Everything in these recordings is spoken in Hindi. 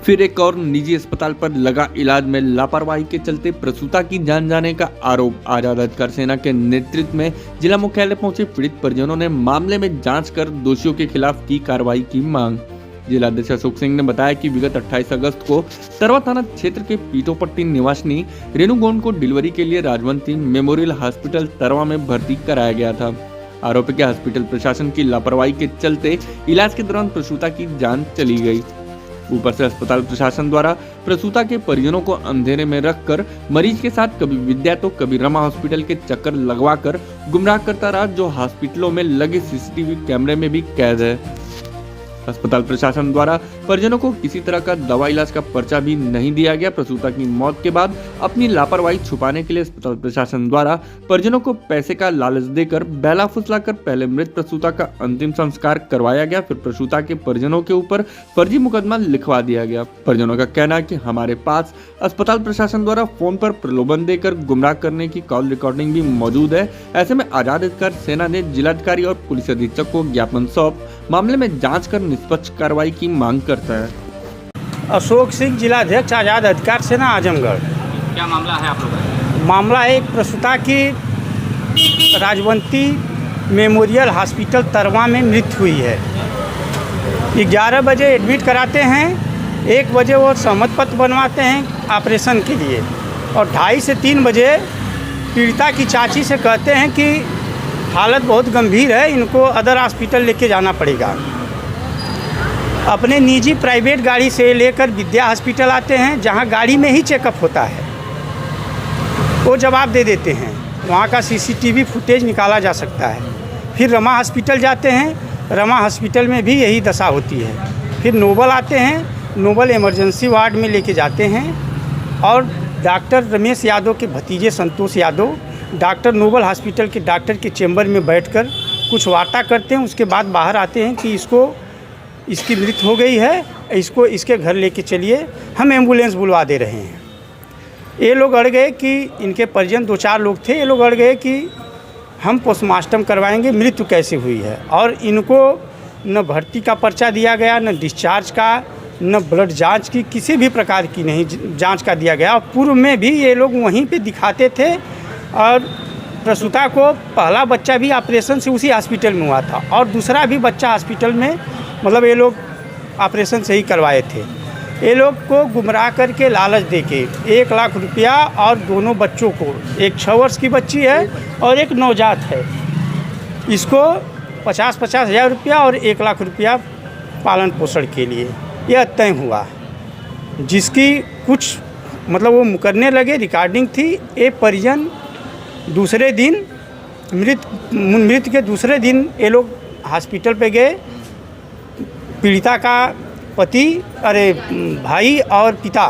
फिर एक और निजी अस्पताल पर लगा इलाज में लापरवाही के चलते प्रसूता की जान जाने का आरोप। आजाद अधिकार सेना के नेतृत्व में जिला मुख्यालय पहुंचे पीड़ित परिजनों ने मामले में जांच कर दोषियों के खिलाफ की कार्रवाई की मांग। जिलाध्यक्ष अशोक सिंह ने बताया कि विगत 28 अगस्त को तरवा थाना क्षेत्र के पीटोपट्टी निवासिनी रेणु गोंड को डिलीवरी के लिए राजवंती मेमोरियल हॉस्पिटल तरवा में भर्ती कराया गया था। आरोपी के हॉस्पिटल प्रशासन की लापरवाही के चलते इलाज के दौरान प्रसूता की जान चली गई। ऊपर से अस्पताल प्रशासन द्वारा प्रसूता के परिजनों को अंधेरे में रखकर मरीज के साथ कभी विद्या तो कभी रमा हॉस्पिटल के चक्कर लगवाकर गुमराह करता रहा, जो हॉस्पिटलों में लगे सीसीटीवी कैमरे में भी कैद है। अस्पताल प्रशासन द्वारा परिजनों को किसी तरह का दवा इलाज का पर्चा भी नहीं दिया गया। प्रसूता की मौत के बाद अपनी लापरवाही छुपाने के लिए अस्पताल प्रशासन द्वारा परिजनों को पैसे का लालच देकर बहला फुसलाकर पहले मृत प्रसूता का अंतिम संस्कार करवाया गया, फिर प्रसूता के परिजनों के ऊपर फर्जी मुकदमा लिखवा दिया गया। परिजनों का कहना है कि हमारे पास अस्पताल प्रशासन द्वारा फोन पर प्रलोभन देकर गुमराह करने की कॉल रिकॉर्डिंग भी मौजूद है। ऐसे में आजाद अधिकार सेना ने जिलाधिकारी और पुलिस अधीक्षक को ज्ञापन सौंप मामले में जांच कर निष्पक्ष कार्रवाई की मांग करता है। अशोक सिंह, जिलाध्यक्ष आजाद अधिकार सेना आजमगढ़। क्या मामला है आप लोगों का? मामला है एक प्रसूता की राजवंती मेमोरियल हॉस्पिटल तरवा में मृत्यु हुई है। 11 बजे एडमिट कराते हैं, 1 बजे वो सहमति पत्र बनवाते हैं ऑपरेशन के लिए, और 2:30 से 3 बजे पीड़िता की चाची से कहते हैं कि हालत बहुत गंभीर है, इनको अदर हॉस्पिटल लेके जाना पड़ेगा। अपने निजी प्राइवेट गाड़ी से लेकर विद्या हॉस्पिटल आते हैं, जहां गाड़ी में ही चेकअप होता है। वो जवाब दे देते हैं, वहां का सीसीटीवी फुटेज निकाला जा सकता है। फिर रमा हॉस्पिटल जाते हैं, रमा हॉस्पिटल में भी यही दशा होती है। फिर नोबल आते हैं, नोबल इमरजेंसी वार्ड में लेके जाते हैं, और डॉक्टर रमेश यादव के भतीजे Santosh Yadav doctor Nobel hospital के डॉक्टर के चेंबर में बैठकर कुछ वार्ता करते हैं। उसके बाद बाहर आते हैं कि इसकी मृत्यु हो गई है, इसको इसके घर लेके चलिए, हम एम्बुलेंस बुलवा दे रहे हैं। ये लोग अड़ गए कि इनके परिजन 2-4 लोग थे, ये लोग अड़ गए कि हम पोस्टमार्टम करवाएंगे, मृत्यु कैसे हुई है। और इनको न भर्ती का पर्चा दिया गया, न डिस्चार्ज का, न ब्लड जांच की, किसी भी प्रकार की नहीं जांच का दिया गया। और पूर्व में भी ये लोग वहीं पे दिखाते थे, और प्रसूता को पहला बच्चा भी ऑपरेशन से उसी हॉस्पिटल में हुआ था, और दूसरा भी बच्चा हॉस्पिटल में, मतलब ये लोग ऑपरेशन से ही करवाए थे। ये लोग को गुमराह करके लालच देके 1 लाख रुपया, और दोनों बच्चों को, एक 6 वर्ष की बच्ची है और एक नवजात है, इसको 50-50 हज़ार रुपया और 1 लाख रुपया पालन पोषण के लिए यह तय हुआ, जिसकी कुछ मतलब वो मुकरने लगे, रिकॉर्डिंग थी। ये परिजन दूसरे दिन मृत के दूसरे दिन ये लोग हॉस्पिटल पे गए। पीड़िता का पति, भाई और पिता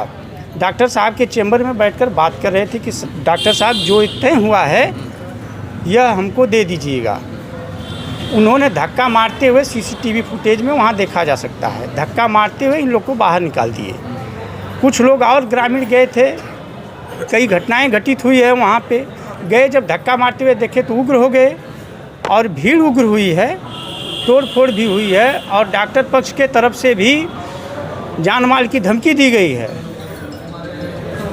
डॉक्टर साहब के चेंबर में बैठकर बात कर रहे थे कि डॉक्टर साहब, जो तय हुआ है यह हमको दे दीजिएगा। उन्होंने धक्का मारते हुए, सीसीटीवी फुटेज में वहाँ देखा जा सकता है, धक्का मारते हुए इन लोग को बाहर निकाल दिए। कुछ लोग और ग्रामीण गए थे, कई घटनाएं घटित हुई है वहाँ पे, गए जब धक्का मारते हुए देखे तो उग्र हो गए, और भीड़ उग्र हुई है, तोड़ फोड़ भी हुई है, और डॉक्टर पक्ष के तरफ से भी जान माल की धमकी दी गई है।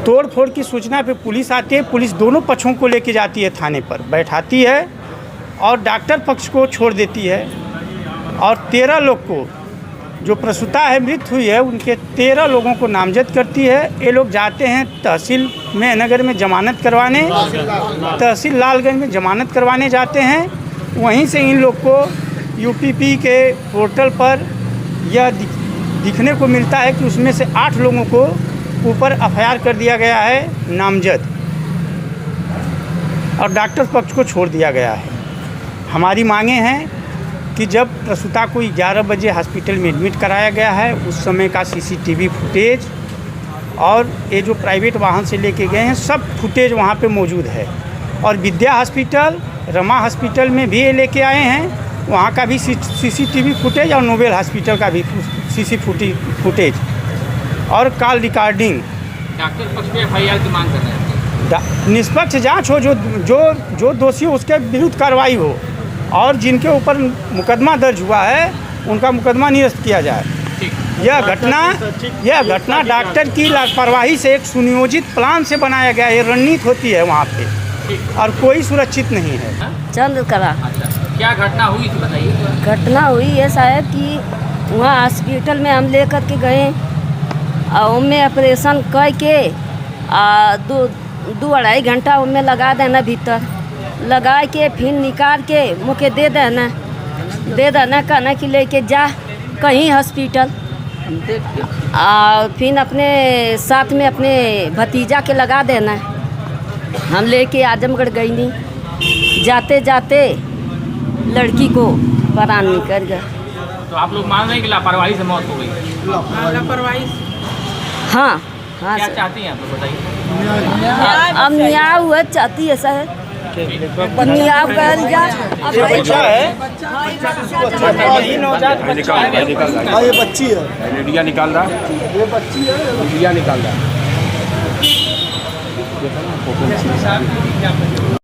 तोड़ फोड़ की सूचना पे पुलिस आती है, पुलिस दोनों पक्षों को लेके जाती है थाने पर, बैठाती है और डॉक्टर पक्ष को छोड़ देती है। और 13 लोग को, जो प्रसूता है मृत्यु हुई है, उनके 13 लोगों को नामजद करती है। ये लोग जाते हैं तहसील में नगर में जमानत करवाने, तहसील लालगंज में जमानत करवाने जाते हैं। वहीं से इन लोग को यूपीपी के पोर्टल पर यह दिखने को मिलता है कि उसमें से 8 लोगों को ऊपर एफआईआर कर दिया गया है नामजद, और डॉक्टर पक्ष को छोड़ दिया गया है। हमारी मांगे हैं कि जब प्रसूता को 11 बजे हॉस्पिटल में एडमिट कराया गया है, उस समय का सीसीटीवी फुटेज और ये जो प्राइवेट वाहन से लेके गए हैं, सब फुटेज वहाँ पे मौजूद है। और विद्या हॉस्पिटल, रमा हॉस्पिटल में भी ये लेके आए हैं, वहाँ का भी सीसीटीवी फुटेज, और नोबेल हॉस्पिटल का भी फुटेज और कॉल रिकॉर्डिंग। डॉक्टर पक्ष में एफआईआर की मांग कर रहे हैं। निष्पक्ष जाँच हो, जो दोषी हो उसके विरुद्ध कार्रवाई हो, और जिनके ऊपर मुकदमा दर्ज हुआ है उनका मुकदमा निरस्त किया जाए। ठीक। यह घटना डॉक्टर की लापरवाही से एक सुनियोजित प्लान से बनाया गया है। रणनीति होती है वहाँ पे और कोई सुरक्षित नहीं है। चंद्रकला। अच्छा, क्या घटना हुई थी बताइए। घटना हुई है साहब कि वहाँ हॉस्पिटल में हम लेकर के गए और उनमें ऑपरेशन करके दो अढ़ाई घंटा उनमें लगा देना, भीतर लगा के फिर निकाल के मुझे दे देना कहना कि लेके जा कहीं हॉस्पिटल। फिर अपने साथ में अपने भतीजा के लगा देना। हम लेके आजमगढ़ गई नहीं, जाते जाते लड़की को प्राण निकल गया। तो आप लोग मान रहे हैं कि लापरवाही से मौत हो गई? लापरवाही। हाँ हाँ क्या सर। चाहती हैं आप लोग बताइए। अब न्याय हुआ चाहती है सर, न्याय कर जा। ये बच्ची है, मीडिया निकाल रहा है, ये बच्ची है, मीडिया निकाल रहा है।